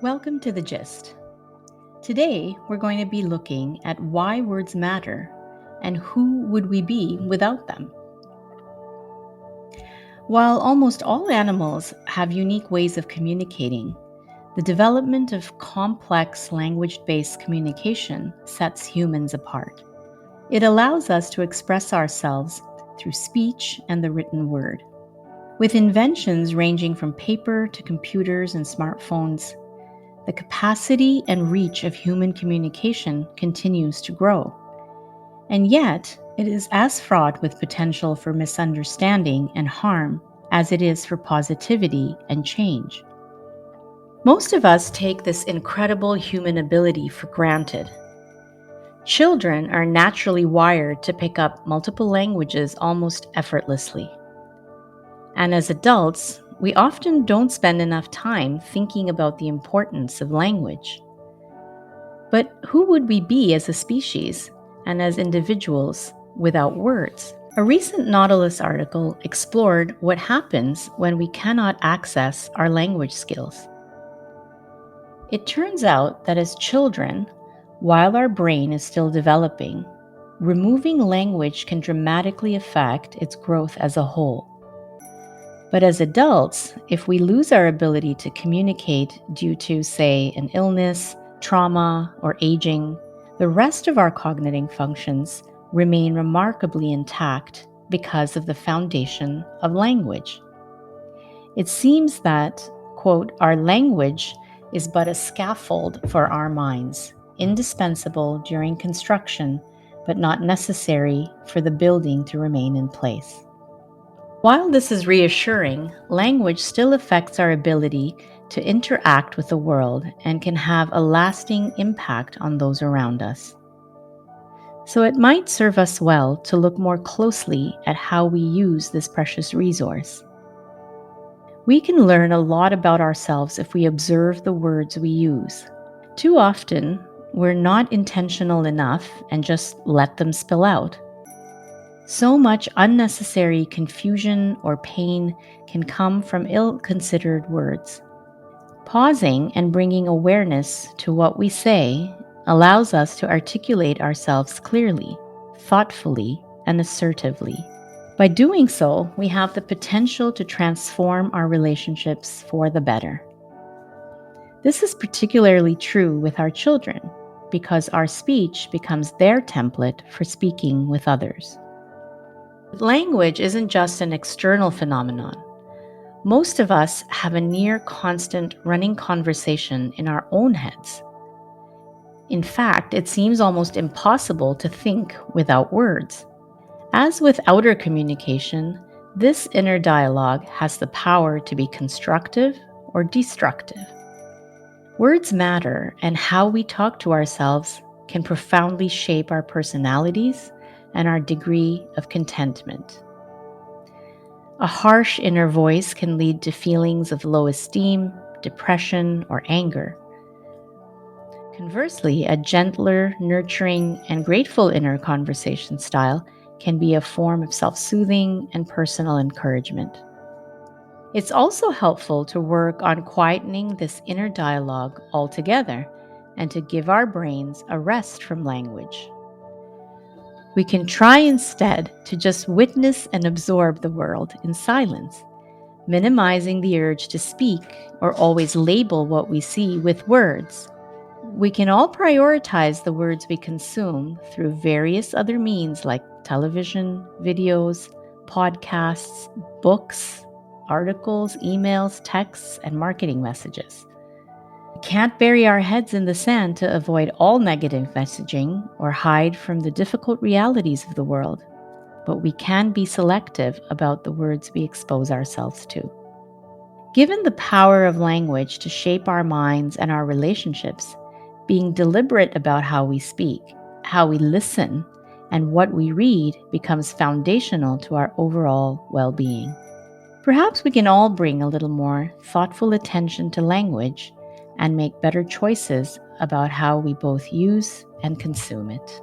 Welcome to The Gist. Today, we're going to be looking at why words matter and who would we be without them. While almost all animals have unique ways of communicating, the development of complex language-based communication sets humans apart. It allows us to express ourselves through speech and the written word. With inventions ranging from paper to computers and smartphones, the capacity and reach of human communication continues to grow. And yet, it is as fraught with potential for misunderstanding and harm as it is for positivity and change. Most of us take this incredible human ability for granted. Children are naturally wired to pick up multiple languages almost effortlessly. And as adults, we often don't spend enough time thinking about the importance of language. But who would we be as a species and as individuals without words? A recent Nautilus article explored what happens when we cannot access our language skills. It turns out that as children, while our brain is still developing, removing language can dramatically affect its growth as a whole. But as adults, if we lose our ability to communicate due to, say, an illness, trauma, or aging, the rest of our cognitive functions remain remarkably intact because of the foundation of language. It seems that, quote, our language is but a scaffold for our minds, indispensable during construction, but not necessary for the building to remain in place. While this is reassuring, language still affects our ability to interact with the world and can have a lasting impact on those around us. So it might serve us well to look more closely at how we use this precious resource. We can learn a lot about ourselves if we observe the words we use. Too often, we're not intentional enough and just let them spill out. So much unnecessary confusion or pain can come from ill-considered words. Pausing and bringing awareness to what we say allows us to articulate ourselves clearly, thoughtfully, and assertively. By doing so, we have the potential to transform our relationships for the better. This is particularly true with our children, because our speech becomes their template for speaking with others. Language isn't just an external phenomenon. Most of us have a near constant running conversation in our own heads. In fact, it seems almost impossible to think without words. As with outer communication, this inner dialogue has the power to be constructive or destructive. Words matter, and how we talk to ourselves can profoundly shape our personalities and our degree of contentment. A harsh inner voice can lead to feelings of low esteem, depression, or anger. Conversely, a gentler, nurturing, and grateful inner conversation style can be a form of self-soothing and personal encouragement. It's also helpful to work on quietening this inner dialogue altogether and to give our brains a rest from language. We can try instead to just witness and absorb the world in silence, minimizing the urge to speak or always label what we see with words. We can all prioritize the words we consume through various other means like television, videos, podcasts, books, articles, emails, texts, and marketing messages. We can't bury our heads in the sand to avoid all negative messaging or hide from the difficult realities of the world, but we can be selective about the words we expose ourselves to. Given the power of language to shape our minds and our relationships, being deliberate about how we speak, how we listen, and what we read becomes foundational to our overall well-being. Perhaps we can all bring a little more thoughtful attention to language and make better choices about how we both use and consume it.